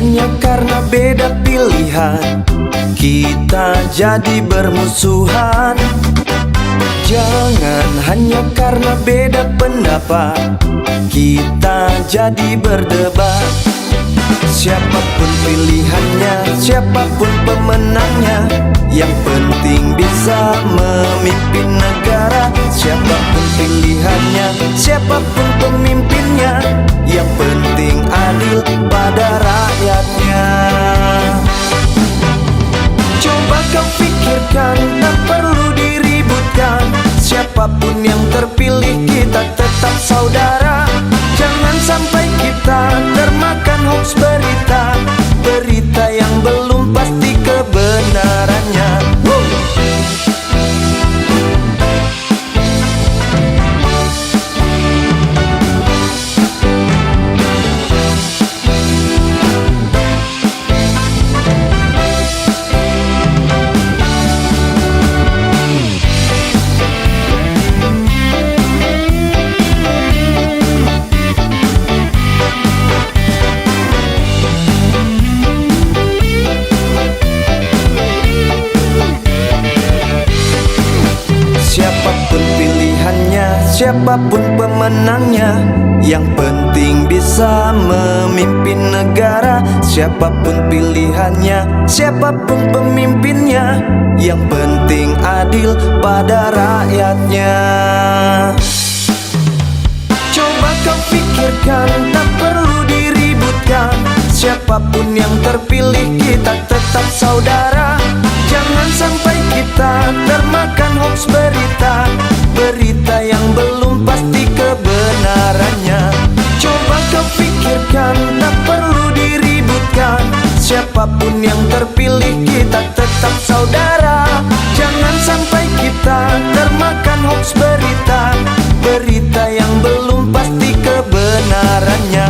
hanya karena beda pilihan kita jadi bermusuhan. Jangan hanya karena beda pendapat kita jadi berdebat. Siapapun pilihannya, siapapun pemenangnya, yang penting bisa memimpin negara. Siapapun pilihannya, siapapun pemimpinnya, yang penting adil pada rakyatnya. Coba kau pikirkan, tak perlu diributkan. Siapapun yang terpilih kita tetap saudara. Jangan sampai kita termakan hoax berita, berita yang belum pasti kebenarannya. Siapapun pilihannya, siapapun pemenangnya, yang penting bisa memimpin negara. Siapapun pilihannya, siapapun pemimpinnya, yang penting adil pada rakyatnya. Coba kau pikirkan, tak perlu diributkan. Siapapun yang terpilih kita tetap saudara. Jangan sampai kita termakan hoax berita, berita yang belum pasti kebenarannya. Coba kau pikirkan, tak perlu diributkan. Siapapun yang terpilih kita tetap saudara. Jangan sampai kita termakan hoax berita, berita yang belum pasti kebenarannya.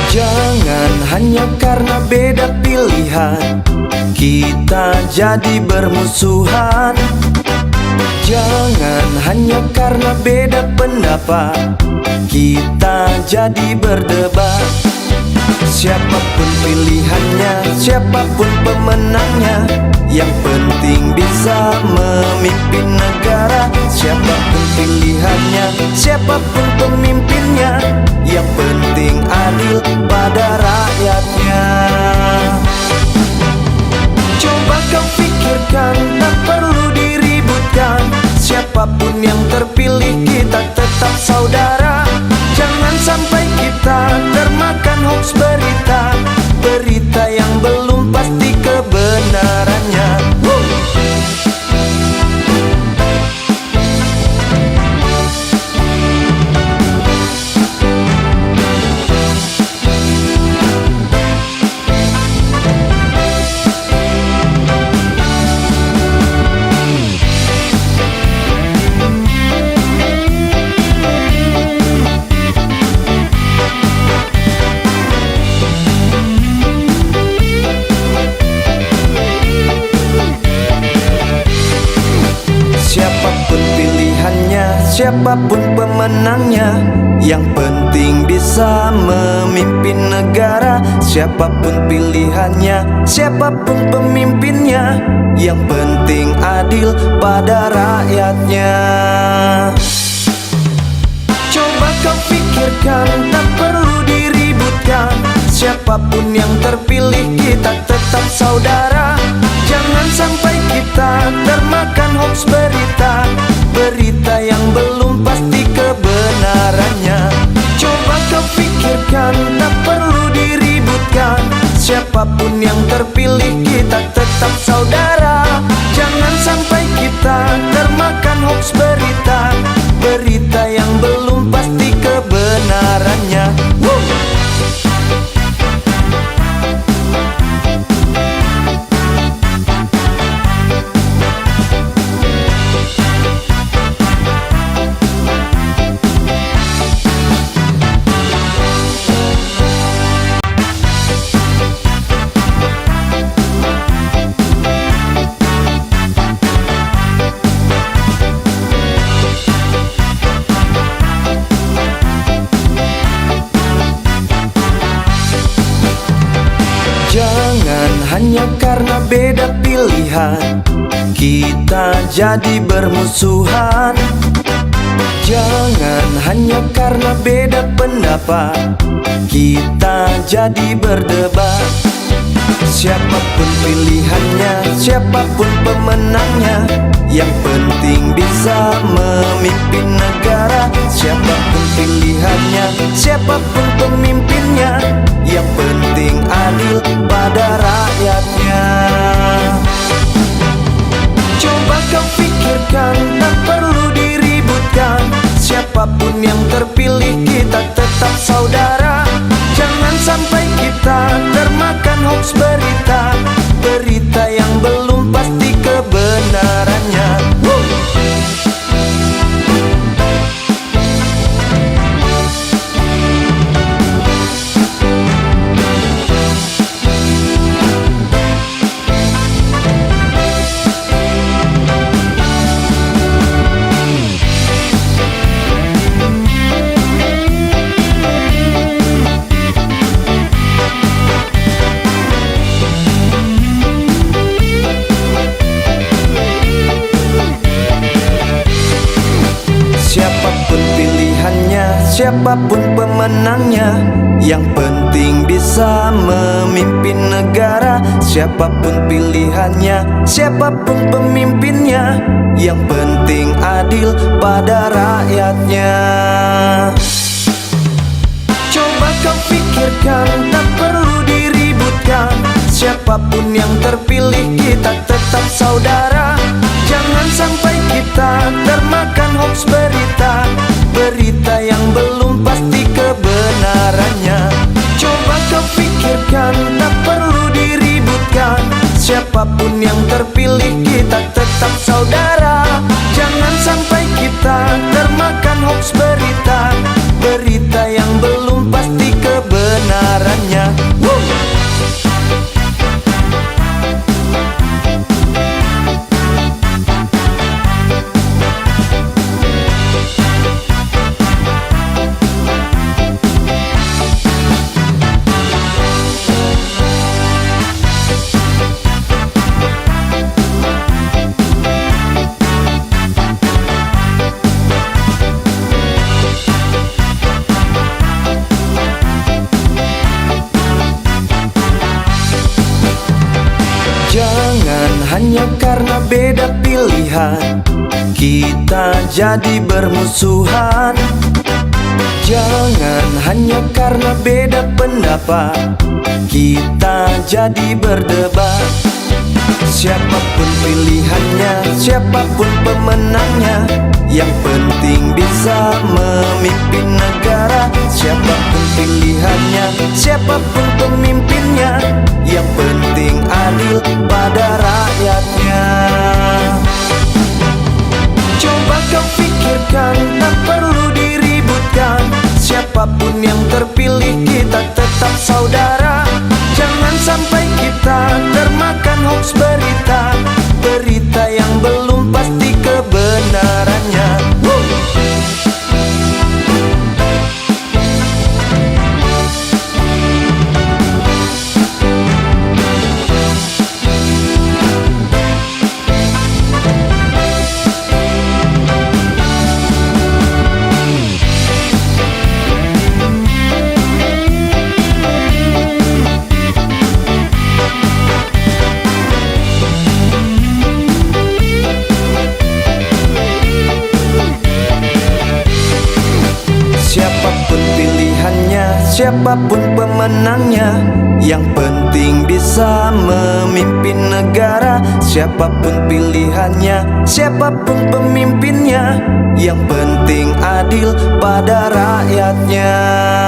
Jangan hanya karena beda pilihan kita jadi bermusuhan. Jangan hanya karena beda pendapat kita jadi berdebat. Siapapun pilihannya, siapapun pemenangnya, yang penting bisa memimpin negara. Siapapun pilihannya, siapapun pemimpinnya, yang penting adil pada rakyatnya. Coba kau pikirkan, tak perlu diributkan. Siapapun yang terpilih kita tetap saudara. Jangan sampai kita termakan hoax berita, berita yang belum pasti kebenarannya. Siapapun pilihannya, siapapun pemenangnya, yang penting bisa memimpin negara. Siapapun pilihannya, siapapun pemimpinnya, yang penting adil pada rakyatnya. Coba kau pikirkan, tak perlu diributkan. Siapapun yang terpilih kita tetap saudara. Jangan sampai kita termakan hoax berita, berita yang belum pasti kebenarannya. Coba kau pikirkan, tak perlu diributkan. Siapapun yang terpilih kita tetap saudara. Jangan sampai kita termakan hoax berita, pilihan, kita jadi bermusuhan. Jangan hanya karena beda pendapat, kita jadi berdebat. Siapapun pilihannya, siapapun pemenangnya, yang penting bisa memimpin negara. Siapapun pilihannya, siapapun pemimpinnya, yang penting adil pada rakyatnya. Coba kau pikirkan, tak perlu diributkan. Siapapun yang terpilih, kita tetap saudara. Jangan sampai kita termakan hoax berita, berita yang belum pasti kebenarannya. Siapapun pilihannya, siapapun pemenangnya, yang penting bisa memimpin negara. Siapapun pilihannya, siapapun pemimpinnya, yang penting adil pada rakyatnya. Coba kau pikirkan, tak perlu diributkan. Siapapun yang terpilih, kita tetap saudara. Jangan sampai kita termakan hoax berita, berita yang belum pasti kebenarannya. Coba kau pikirkan, tak perlu diributkan. Siapapun yang terpilih, kita tetap saudara. Jangan sampai kita termakan hoax berita, berita yang belum pasti kebenarannya. Jangan hanya karena beda pilihan, kita jadi bermusuhan. Jangan hanya karena beda pendapat, kita jadi berdebat. Siapapun pilihannya, siapapun pemenangnya, yang penting bisa memimpin negara. Siapapun pilihannya, siapapun pemimpinnya, yang penting adil pada rakyatnya. Coba kau pikirkan, tak perlu diributkan. Siapapun yang terpilih, kita tetap saudara. Jangan sampai kita termakan hoax berita, berita yang belum pasti kebenarannya. Siapapun pilihannya, siapapun pemenangnya, yang penting bisa memimpin negara. Siapapun pilihannya, siapapun pemimpinnya, yang penting adil pada rakyatnya.